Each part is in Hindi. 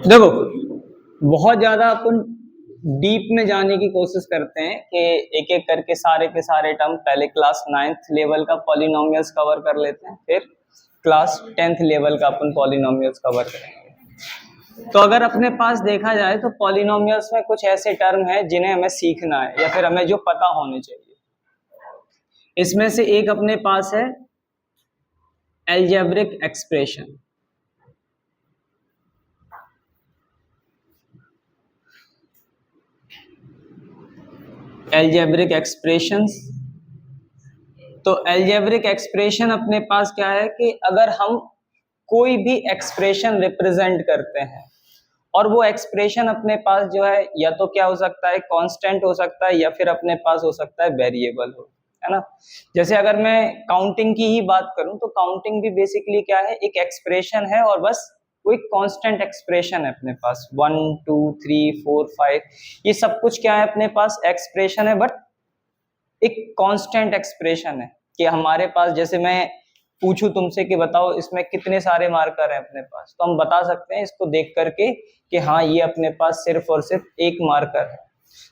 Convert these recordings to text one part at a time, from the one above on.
देखो, बहुत ज्यादा अपन डीप में जाने की कोशिश करते हैं कि एक एक करके सारे के सारे टर्म पहले क्लास 9th लेवल का पॉलिनोमियल्स कवर कर लेते हैं, फिर क्लास 10th लेवल का अपन पॉलिनोमियल्स कवर करेंगे। तो अगर अपने पास देखा जाए तो पॉलिनोमियल्स में कुछ ऐसे टर्म हैं जिन्हें हमें सीखना है या फिर हमें जो पता होने चाहिए। इसमें से एक अपने पास है अलजेब्रिक एक्सप्रेशन। अलजेब्रिक एक्सप्रेशंस, तो अलजेब्रिक एक्सप्रेशन अपने पास क्या है कि अगर हम कोई भी एक्सप्रेशन रिप्रेजेंट करते हैं और वो एक्सप्रेशन अपने पास जो है या तो क्या हो सकता है, कांस्टेंट हो सकता है या फिर अपने पास हो सकता है वेरिएबल हो, है ना। जैसे अगर मैं काउंटिंग की ही बात करूं तो काउंटिंग भी बेसिकली क्या है, एक एक्सप्रेशन है और बस वो एक कांस्टेंट एक्सप्रेशन है अपने पास। 1 2 3 4 5 ये सब कुछ क्या है अपने पास, एक्सप्रेशन है, बट एक कांस्टेंट एक्सप्रेशन है। कि हमारे पास जैसे मैं पूछूं तुमसे कि बताओ इसमें कितने सारे मार्कर हैं अपने पास, तो हम बता सकते हैं इसको देख करके कि हाँ ये अपने पास सिर्फ और सिर्फ एक मार्कर है।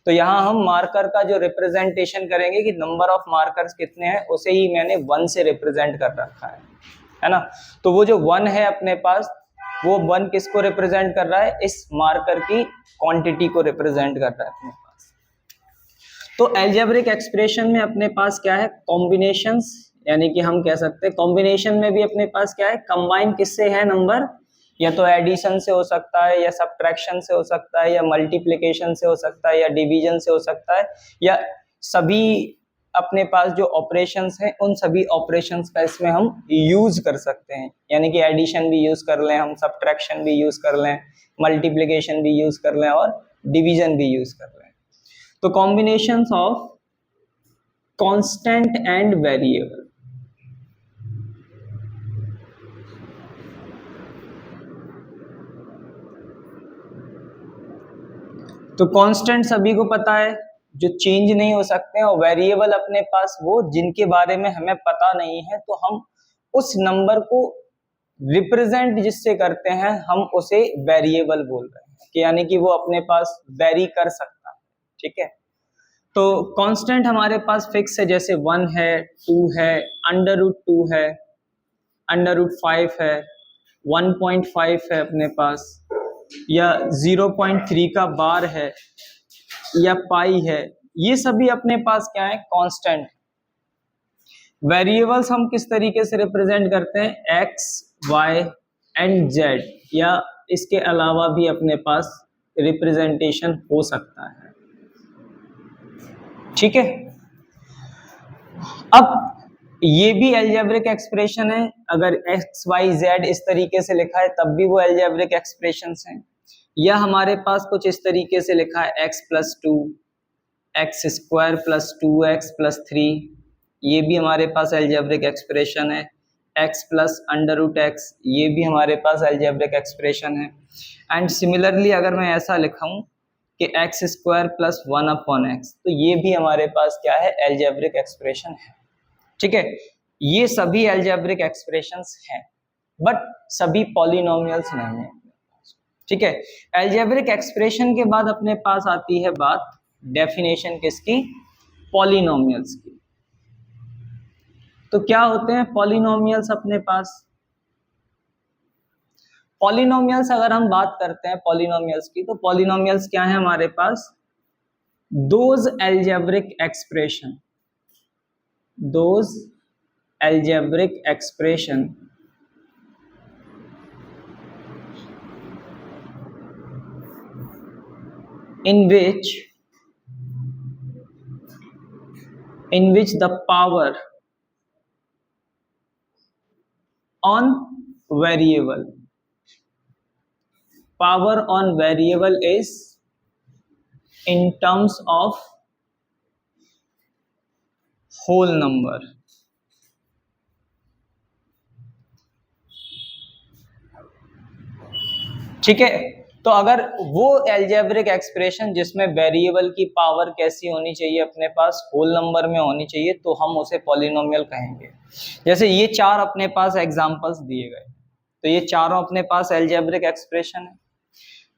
तो यहाँ हम मार्कर का जो रिप्रेजेंटेशन करेंगे कि नंबर ऑफ मार्कर्स कितने हैं, उसे ही मैंने 1 से रिप्रेजेंट कर रखा है ना। तो वो जो 1 है अपने पास, वो 1 किसको रिप्रेजेंट कर रहा है, इस मार्कर की क्वांटिटी को रिप्रेजेंट कर रहा है अपने पास। तो अलजेब्रिक एक्सप्रेशन में अपने पास क्या है, कॉम्बिनेशंस, यानी कि हम कह सकते हैं कॉम्बिनेशन में भी अपने पास क्या है, कंबाइन किससे है नंबर, या तो एडिशन से हो सकता है या सब्ट्रैक्शन से हो सकता है या मल्टीप्लिकेशन से हो सकता है या डिवीजन से हो सकता है, या सभी अपने पास जो ऑपरेशंस हैं उन सभी ऑपरेशंस का इसमें हम यूज कर सकते हैं। यानी कि एडिशन भी यूज कर लें हम, सब्ट्रैक्शन भी यूज कर लें, मल्टीप्लिकेशन भी यूज कर लें और डिवीजन भी यूज कर लें। तो combinations of constant and variable. तो कांस्टेंट सभी को पता है जो चेंज नहीं हो सकते हैं, और वेरिएबल अपने पास वो जिनके बारे में हमें पता नहीं है, तो हम उस नंबर को रिप्रेजेंट जिससे करते हैं हम उसे वेरिएबल बोल रहे हैं, कि यानी कि वो अपने पास वेरी कर सकता है। ठीक है, तो कांस्टेंट हमारे पास फिक्स है, जैसे 1 है, 2 है, √2 है, √5 है, 1.5 है अपने पास, या 0.3 का बार है, या पाई है। ये सभी अपने पास क्या है, कांस्टेंट। वेरिएबल्स हम किस तरीके से रिप्रेजेंट करते हैं, x, y एंड z, या इसके अलावा भी अपने पास रिप्रेजेंटेशन हो सकता है। ठीक है, अब ये भी अलजेब्रिक एक्सप्रेशन है। अगर x, y, z इस तरीके से लिखा है तब भी वो अलजेब्रिक एक्सप्रेशंस हैं, या हमारे पास कुछ इस तरीके से लिखा है x + 2, x² + 2x + 3, ये भी हमारे पास अलजेब्रिक एक्सप्रेशन है। x + √x, ये भी हमारे पास अलजेब्रिक एक्सप्रेशन है। एंड सिमिलरली अगर मैं ऐसा लिखाऊं कि x² + 1/x, तो ये भी हमारे पास क्या है, अलजेब्रिक एक्सप्रेशन है। ठीक है, ये सभी अलजेब्रिक एक्सप्रेशंस हैं, बट सभी पॉलिनोमियल्स नहीं है। ठीक है, अलजेब्रिक एक्सप्रेशन के बाद अपने पास आती है बात डेफिनेशन किसकी, पॉलिनोमियल्स की। तो क्या होते हैं पॉलिनोमियल्स अपने पास, पॉलिनोमियल्स अगर हम बात करते हैं पॉलिनोमियल्स की, तो पॉलिनोमियल्स क्या है हमारे पास, those algebraic expression, those algebraic expression in which the power on variable is in terms of whole number। ठीक है, तो अगर वो एल्जेब्रिक एक्सप्रेशन जिसमें वेरिएबल की पावर कैसी होनी चाहिए, अपने पास होल नंबर में होनी चाहिए, तो हम उसे पॉलिनोमियल कहेंगे। जैसे ये चार अपने पास एग्जांपल्स दिए गए, तो ये चारों अपने पास एल्जेब्रिक एक्सप्रेशन है।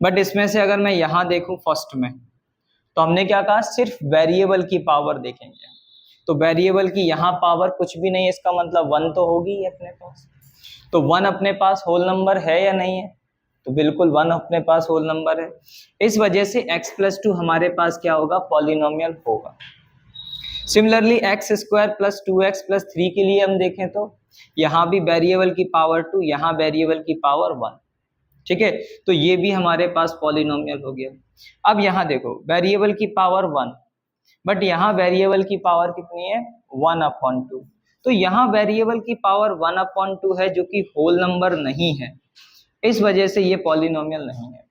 बट इसमें से अगर मैं यहाँ देखूं फर्स्ट में, तो हमने क्या कहा, सिर्फ वेरिएबल की पावर देखेंगे। तो वेरिएबल की यहाँ पावर कुछ भी नहीं है, इसका मतलब 1 तो होगी ही अपने पास। तो 1 अपने पास होल नंबर है या नहीं है? तो बिल्कुल 1 अपने पास होल नंबर है। इस वजह से x+2 हमारे पास क्या होगा, पॉलिनोमियल होगा। सिमिलरली x² + 2x + 3 के लिए हम देखें तो यहाँ भी वेरिएबल की पावर 2, यहाँ वेरिएबल की पावर 1। ठीक है, तो ये भी हमारे पास पॉलिनोमियल हो गया। अब यहाँ देखो, वेरिएबल की पावर 1, बट यहाँ वेरिएबल की पावर कितनी है, 1/2। तो यहाँ वेरिएबल की पावर 1/2 है, जो कि होल नंबर नहीं है, इस वजह से ये पॉलिनोमियल नहीं है।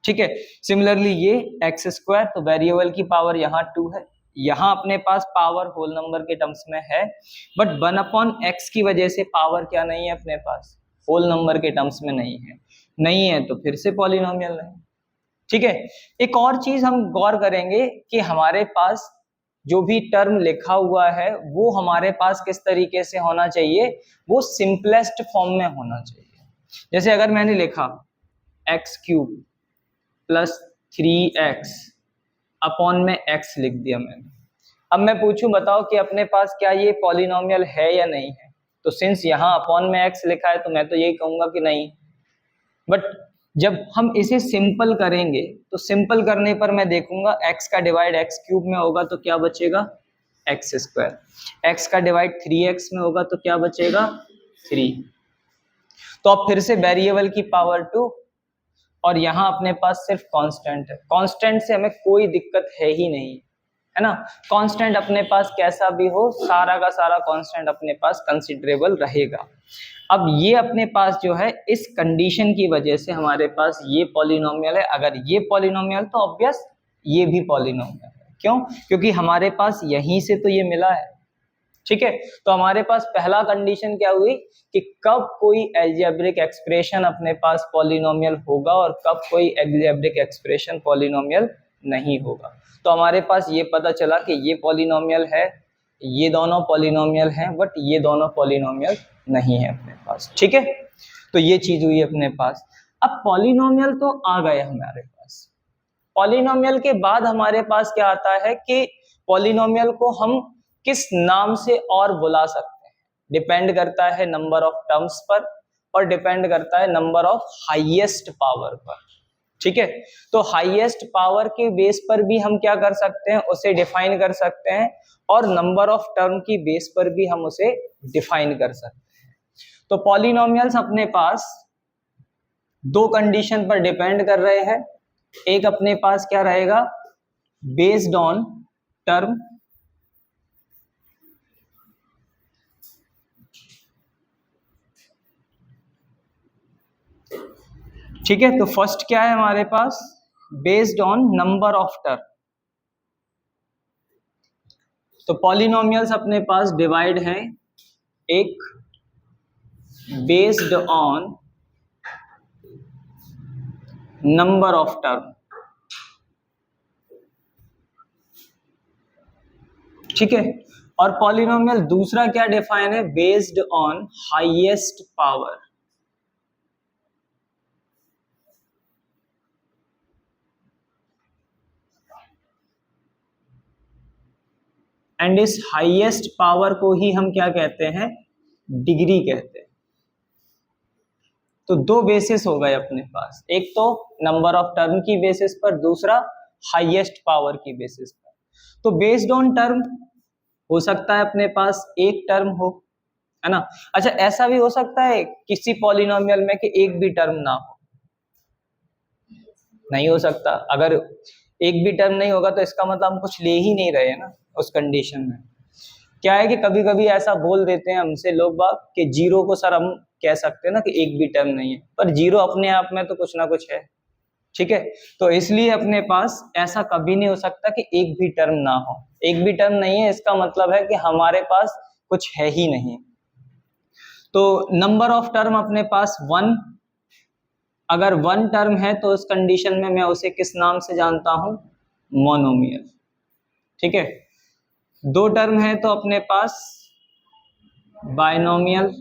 ठीक है, सिमिलरली ये x², तो वेरिएबल की पावर यहाँ 2 है, यहाँ अपने पास पावर होल नंबर के टर्म्स में है, बट 1/x की वजह से पावर क्या नहीं है अपने पास, होल नंबर के टर्म्स में नहीं है, तो फिर से पॉलिनोमियल नहीं। ठीक है, एक और चीज हम गौर करेंगे कि हमारे पास जो भी टर्म लिखा हुआ है वो हमारे पास किस तरीके से होना चाहिए, वो सिंपलेस्ट फॉर्म में होना चाहिए। जैसे अगर मैंने लिखा x³ + 3x अपॉन में x लिख दिया मैंने, अब मैं पूछूं बताओ कि अपने पास क्या ये पॉलिनोमियल है या नहीं है, तो सिंस यहाँ अपॉन में x लिखा है तो मैं तो यही कहूंगा कि नहीं। बट जब हम इसे सिंपल करेंगे तो सिंपल करने पर मैं देखूंगा x का डिवाइड x³ में होगा तो क्या बचेगा, x²। x का डिवाइड 3x में होगा तो क्या बचेगा, 3। तो अब फिर से वेरिएबल की पावर 2, और यहाँ अपने पास सिर्फ कांस्टेंट है। कांस्टेंट से हमें कोई दिक्कत है ही नहीं, है ना। कांस्टेंट अपने पास कैसा भी हो, सारा का सारा कांस्टेंट अपने पास कंसिडरेबल रहेगा। अब ये अपने पास जो है, इस कंडीशन की वजह से हमारे पास ये पॉलिनोमियल है। अगर ये पॉलिनोमियल तो ऑब्वियस ये भी पॉलिनोमियल है। क्यों? क्योंकि हमारे पास यहीं से तो ये मिला है। ठीक है, तो हमारे पास पहला कंडीशन क्या हुई कि कब कोई एल्जेब्रिक एक्सप्रेशन अपने पास पॉलिनोमियल होगा और कब कोई एल्जेब्रिक एक्सप्रेशन पॉलिनोमियल नहीं होगा। तो हमारे पास ये पता चला कि ये पॉलिनोमियल है, ये दोनों पॉलिनोमियल हैं, बट ये दोनों पॉलिनोमियल नहीं है अपने पास। ठीक है, तो ये चीज हुई अपने पास। अब पॉलिनोमियल तो आ गए हमारे पास। पॉलिनोमियल के बाद हमारे पास क्या आता है कि पॉलिनोमियल को हम किस नाम से और बुला सकते हैं, डिपेंड करता है नंबर ऑफ टर्म्स पर और डिपेंड करता है नंबर ऑफ हाईएस्ट पावर पर। ठीक है, तो हाईएस्ट पावर के बेस पर भी हम क्या कर सकते हैं, उसे डिफाइन कर सकते हैं, और नंबर ऑफ टर्म की बेस पर भी हम उसे डिफाइन कर सकते हैं। तो पॉलिनोमियल्स अपने पास दो कंडीशन पर डिपेंड कर रहे हैं। एक अपने पास क्या रहेगा, बेस्ड ऑन टर्म, ठीक है। तो फर्स्ट क्या है हमारे पास, based on number of term. तो पॉलिनोमियल्स अपने पास डिवाइड हैं, एक based on number of term, ठीक है। और पॉलिनोमियल दूसरा क्या डिफाइन है, based on highest power. And इस हाईएस्ट पावर को ही हम क्या कहते हैं, डिग्री कहते हैं। तो दो बेसिस हो गए अपने पास, एक तो नंबर ऑफ टर्म की बेसिस पर, दूसरा हाईएस्ट पावर की बेसिस पर। तो बेस्ड ऑन टर्म हो सकता है अपने पास एक टर्म हो, है ना। अच्छा, ऐसा भी हो सकता है किसी पॉलिनोमियल में कि एक भी टर्म ना हो, नहीं हो सकता। अगर एक भी टर्म नहीं होगा तो इसका मतलब हम कुछ ले ही नहीं रहे हैं ना। उस कंडीशन में क्या है कि कभी कभी ऐसा बोल देते हैं हमसे लोग बाग कि जीरो को सर हम कह सकते हैं ना कि एक भी टर्म नहीं है, पर जीरो अपने आप में तो कुछ ना कुछ है। ठीक है, तो इसलिए अपने पास ऐसा कभी नहीं हो सकता कि एक भी टर्म ना हो। एक भी टर्म नहीं है, इसका मतलब है कि हमारे पास कुछ है ही नहीं। तो नंबर ऑफ टर्म अपने पास 1, अगर वन टर्म है तो उस कंडीशन में मैं उसे किस नाम से जानता हूं, मोनोमियल। ठीक है, दो टर्म है तो अपने पास बाइनोमियल,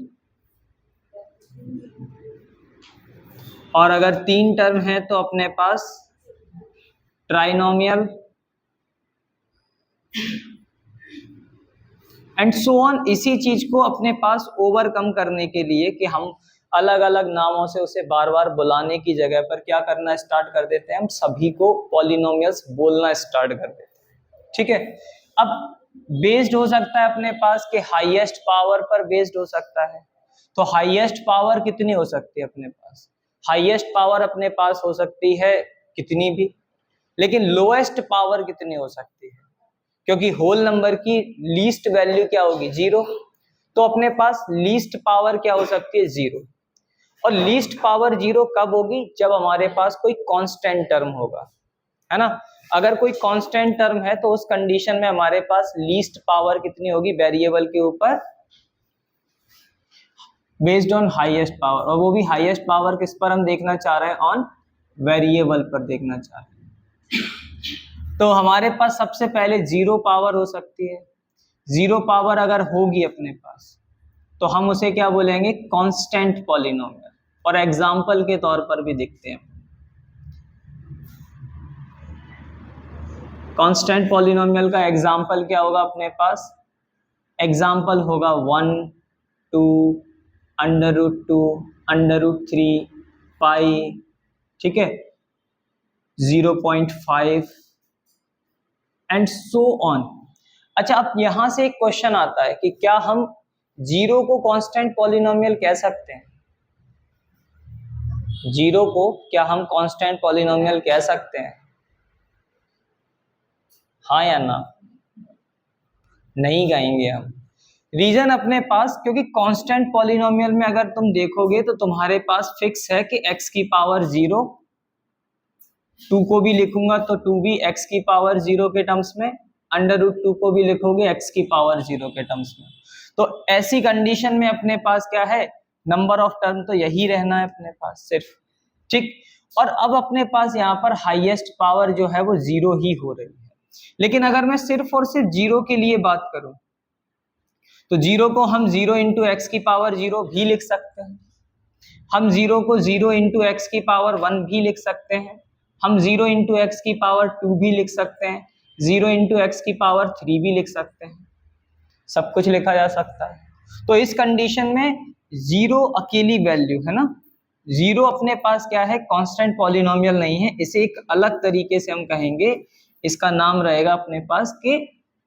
और अगर तीन टर्म है तो अपने पास ट्राइनोमियल, एंड सो ऑन। इसी चीज को अपने पास ओवरकम करने के लिए कि हम अलग अलग नामों से उसे बार बार बुलाने की जगह पर क्या करना स्टार्ट कर देते हैं, हम सभी को पॉलिनोमियल्स बोलना स्टार्ट कर देते हैं। ठीक है, अब बेस्ड हो सकता है अपने पास कि हाईएस्ट पावर पर बेस्ड हो सकता है। तो हाईएस्ट पावर कितनी हो सकती है अपने पास, हाईएस्ट पावर अपने पास हो सकती है कितनी भी, लेकिन लोएस्ट पावर कितनी हो सकती है, क्योंकि होल नंबर की लीस्ट वैल्यू क्या होगी, जीरो। तो अपने पास लीस्ट पावर क्या हो सकती है, जीरो। और लीस्ट पावर जीरो कब होगी, जब हमारे पास कोई कांस्टेंट टर्म होगा, है ना। अगर कोई कांस्टेंट टर्म है तो उस कंडीशन में हमारे पास लीस्ट पावर कितनी होगी, वेरिएबल के ऊपर बेस्ड ऑन हाईएस्ट पावर, और वो भी हाईएस्ट पावर किस पर हम देखना चाह रहे हैं, ऑन वेरिएबल पर देखना चाह रहे हैं। तो हमारे पास सबसे पहले जीरो पावर हो सकती है। जीरो पावर अगर होगी अपने पास तो हम उसे क्या बोलेंगे, कांस्टेंट पॉलिनोमियल। और एग्जाम्पल के तौर पर भी देखते हैं, कांस्टेंट पॉलिनोमियल का एग्जाम्पल क्या होगा अपने पास, एग्जाम्पल होगा 1, 2, √2, √3, पाई, ठीक है, 0.5 एंड सो ऑन। अच्छा, अब यहां से एक क्वेश्चन आता है कि क्या हम जीरो को कांस्टेंट पॉलिनोमियल कह सकते हैं, जीरो को क्या हम कांस्टेंट पॉलिनोमियल कह सकते हैं, हाँ या ना, नहीं कहेंगे हम। रीजन अपने पास, क्योंकि कांस्टेंट पॉलिनोमियल में अगर तुम देखोगे तो तुम्हारे पास फिक्स है कि x की पावर 0, 2 को भी लिखूंगा तो 2 भी x की पावर 0 के टर्म्स में, √2 को भी लिखोगे x की पावर 0 के टर्म्स में। तो ऐसी कंडीशन में अपने पास क्या है, नंबर ऑफ टर्म तो यही रहना है अपने पास सिर्फ, ठीक। और अब अपने पास यहाँ पर हाईएस्ट पावर जो है वो 0 ही हो रही है। लेकिन अगर मैं सिर्फ और सिर्फ 0 के लिए बात करूं तो 0 को हम 0 इंटू एक्स की पावर 0 भी लिख सकते हैं, हम 0 को 0 इंटू एक्स की पावर 1 भी लिख सकते हैं, हम 0 इंटू एक्स की पावर 2 भी लिख सकते हैं, 0 इंटू एक्स की पावर 3 भी लिख सकते हैं, सब कुछ लिखा जा सकता है। तो इस कंडीशन में 0 अकेली वैल्यू है ना, 0 अपने पास क्या है, कांस्टेंट पॉलिनोमियल नहीं है। इसे एक अलग तरीके से हम कहेंगे, इसका नाम रहेगा अपने पास के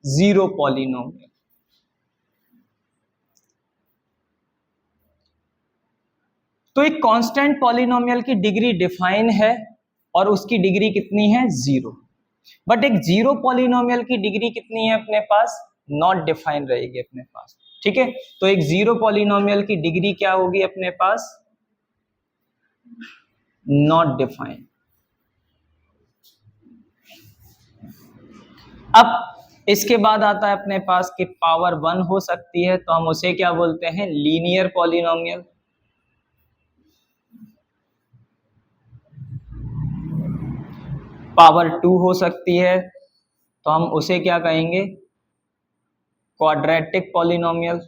जीरो पॉलिनोमियल। तो एक कांस्टेंट पॉलिनोमियल की डिग्री डिफाइन है और उसकी डिग्री कितनी है, 0। बट एक जीरो पॉलिनोमियल की डिग्री कितनी है अपने पास, नॉट डिफाइन रहेगी अपने पास, ठीक है। तो एक जीरो पॉलिनोमियल की डिग्री क्या होगी अपने पास, नॉट डिफाइंड। अब इसके बाद आता है अपने पास कि पावर 1 हो सकती है, तो हम उसे क्या बोलते हैं, लीनियर पॉलिनोमियल। पावर 2 हो सकती है तो हम उसे क्या कहेंगे, क्वाड्रेटिक पॉलिनोमियल।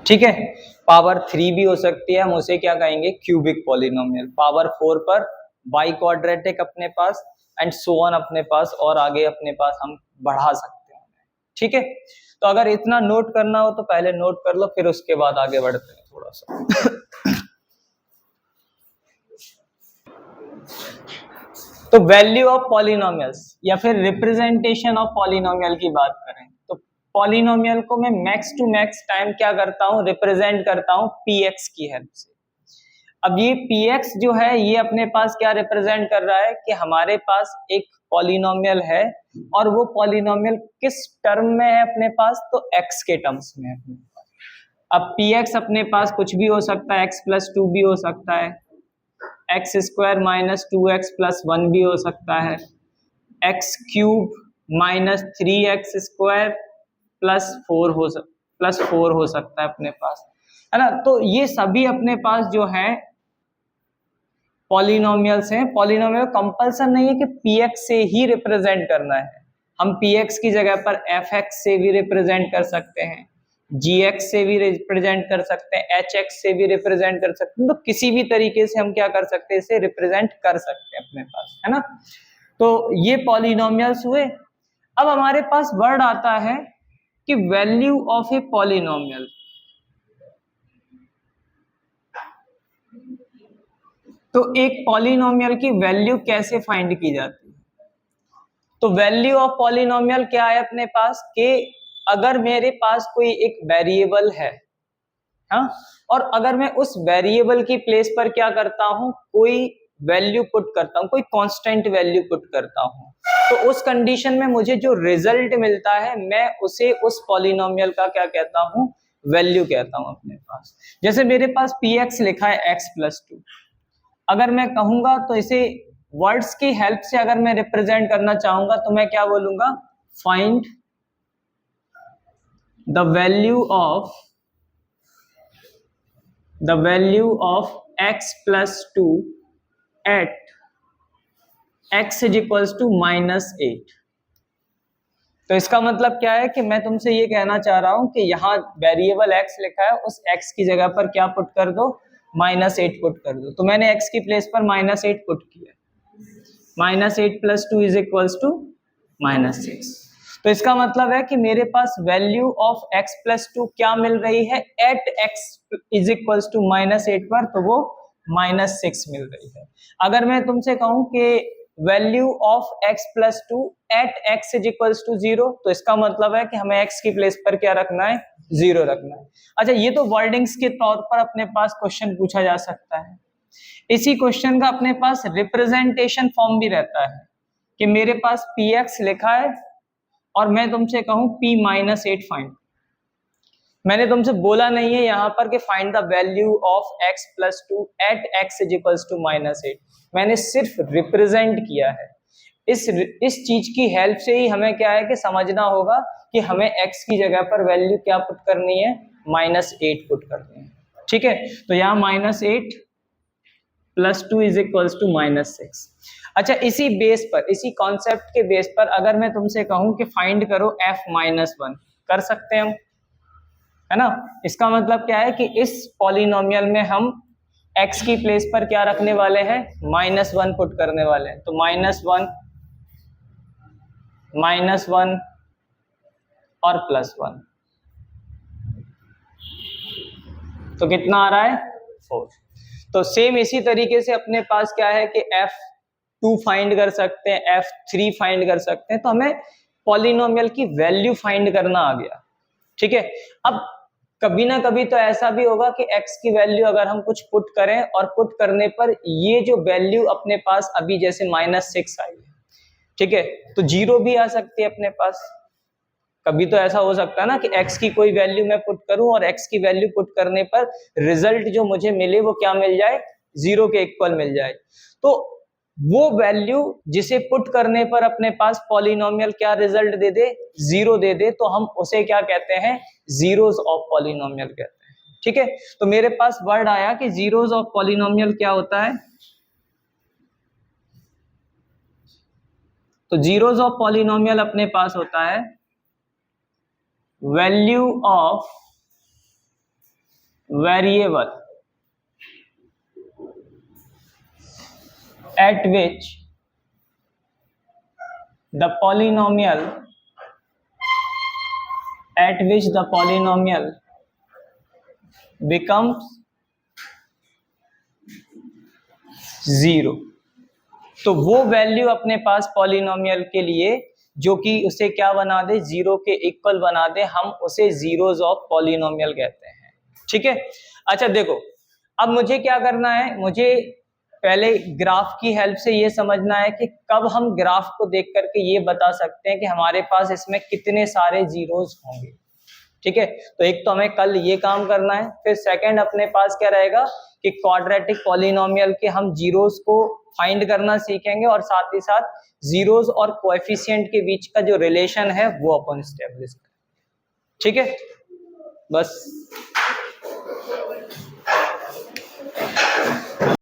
ठीक है, पावर 3 भी हो सकती है, हम उसे क्या कहेंगे, क्यूबिक पॉलिनोमियल। पावर 4 पर बाई क्वाड्रेटिक अपने पास, एंड सो ऑन अपने पास, और आगे अपने पास हम बढ़ा सकते हैं। ठीक है, तो अगर इतना नोट करना हो तो पहले नोट कर लो, फिर उसके बाद आगे बढ़ते हैं थोड़ा सा। तो वैल्यू ऑफ पॉलिनोमियल्स या फिर रिप्रेजेंटेशन ऑफ पॉलिनोमियल की बात करें तो पॉलिनोमियल को मैं मैक्स टू मैक्स टाइम क्या करता हूं, रिप्रेजेंट करता हूं px की हेल्प से। अब ये px जो है ये अपने पास क्या रिप्रेजेंट कर रहा है कि हमारे पास एक पॉलिनोमियल है और वो पॉलिनोमियल किस टर्म में है अपने पास, तो x के टर्म्स में है अपने पास। अब px अपने पास कुछ भी हो सकता है, x+2 भी हो सकता है, x² माइनस 2x+1 भी हो सकता है, x³ माइनस 3x² +4 हो सकता है अपने पास, है ना। तो ये सभी अपने पास जो है पॉलिनोमियल्स हैं। पॉलिनोमियल कंपल्सन नहीं है कि px से ही रिप्रेजेंट करना है, हम px की जगह पर fx से भी रिप्रेजेंट कर सकते हैं, gx से भी रिप्रेजेंट कर सकते हैं, hx से भी रिप्रेजेंट कर सकते हैं। तो किसी भी तरीके से हम क्या कर सकते हैं, इसे रिप्रेजेंट कर सकते हैं अपने पास, है ना। तो ये पॉलिनोमियल्स हुए। अब हमारे पास वर्ड आता है कि वैल्यू ऑफ ए पॉलिनोमियल। तो एक पॉलिनोमियल की वैल्यू कैसे फाइंड की जाती है? तो वैल्यू ऑफ पॉलिनोमियल क्या है अपने पास, कि अगर मेरे पास कोई एक वेरिएबल है, हाँ, और अगर मैं उस वेरिएबल की प्लेस पर क्या करता हूं, कोई वैल्यू पुट करता हूं, कोई कांस्टेंट वैल्यू पुट करता हूं, तो उस कंडीशन में मुझे जो रिजल्ट मिलता है मैं उसे उस पॉलिनोमियल का क्या कहता हूं, वैल्यू कहता हूं अपने पास। जैसे मेरे पास px लिखा है x+2, अगर मैं कहूंगा तो इसे वर्ड्स की हेल्प से अगर मैं रिप्रेजेंट करना चाहूंगा तो मैं क्या बोलूंगा, find the value of x+2 at x is equals to -8। तो इसका मतलब क्या है कि मैं तुमसे ये कहना चाह रहा हूं कि यहाँ वेरिएबल x लिखा है, उस x की जगह पर क्या पुट कर दो, -8 पुट कर दो। तो मैंने x की प्लेस पर -8 पुट किया, -8 + 2 इज इक्वल्स टू -6। तो इसका मतलब है कि मेरे पास वैल्यू ऑफ x+2 क्या मिल रही है, at x is equals to -8 पर, तो वो -6 मिल रही है। अगर मैं तुमसे कहूं कि value of x+2 at x is equals to 0, तो इसका मतलब है कि हमें x की प्लेस पर क्या रखना है, 0 रखना है। अच्छा, ये तो वर्डिंग्स के तौर पर अपने पास क्वेश्चन पूछा जा सकता है। इसी क्वेश्चन का अपने पास रिप्रेजेंटेशन फॉर्म भी रहता है कि मेरे पास px लिखा है और मैं तुमसे कहूं p-8 फाइंड। मैंने तुमसे बोला नहीं है यहां पर कि find the value of x+2 at x is equals to -8, मैंने सिर्फ रिप्रेजेंट किया है। इस चीज की हेल्प से ही हमें क्या है कि समझना होगा कि हमें x की जगह पर वैल्यू क्या पुट करनी है, -8 पुट करनी है। ठीक है, तो यहाँ -8 + 2 इज इक्वल्स टू -6। अच्छा, इसी बेस पर, इसी कॉन्सेप्ट के बेस पर अगर मैं तुमसे कहूं कि फाइंड करो f-1, कर सकते हैं हम, है ना। इसका मतलब क्या है कि इस पॉलिनोमियल में हम x की प्लेस पर क्या रखने वाले हैं, -1 पुट करने वाले हैं। तो -1 और +1, तो कितना आ रहा है, 4। तो सेम इसी तरीके से अपने पास क्या है कि f2 फाइंड कर सकते हैं, f3 फाइंड कर सकते हैं। तो हमें पॉलिनोमियल की वैल्यू फाइंड करना आ गया। ठीक है, अब कभी ना कभी तो ऐसा भी होगा कि x की वैल्यू अगर हम कुछ पुट करें और पुट करने पर ये जो वैल्यू अपने पास अभी जैसे -6 आई है, ठीक है, तो 0 भी आ सकती है अपने पास। कभी तो ऐसा हो सकता है ना कि x की कोई वैल्यू मैं पुट करूं और x की वैल्यू पुट करने पर रिजल्ट जो मुझे मिले वो क्या मिल जाए, 0 के इक्वल मिल जाए। तो वो वैल्यू जिसे पुट करने पर अपने पास पॉलिनोमियल क्या रिजल्ट दे दे, 0 दे दे, तो हम उसे क्या कहते हैं, जीरोस ऑफ पॉलिनोमियल कहते हैं। ठीक है, तो मेरे पास वर्ड आया कि जीरोस ऑफ पॉलिनोमियल क्या होता है। तो जीरोस ऑफ पॉलिनोमियल अपने पास होता है value of variable at which the polynomial becomes 0। तो वो वैल्यू अपने पास पॉलिनोमियल के लिए जो कि उसे क्या बना दे, 0 के इक्वल बना दे, हम उसे जीरोस ऑफ पॉलिनोमियल कहते हैं। ठीक है, अच्छा देखो, अब मुझे क्या करना है, मुझे पहले ग्राफ की हेल्प से ये समझना है कि कब हम ग्राफ को देख करके ये बता सकते हैं कि हमारे पास इसमें कितने सारे जीरोस होंगे। ठीक है, तो एक तो हमें कल ये काम करना है, फिर सेकंड अपने पास क्या रहेगा कि क्वाड्रेटिक पॉलिनोमियल के हम जीरोस को फाइंड करना सीखेंगे और साथ ही साथ जीरोस और कोएफिशिएंट के बीच का जो रिलेशन है वो अपन एस्टेब्लिश करेंगे। ठीक है, बस।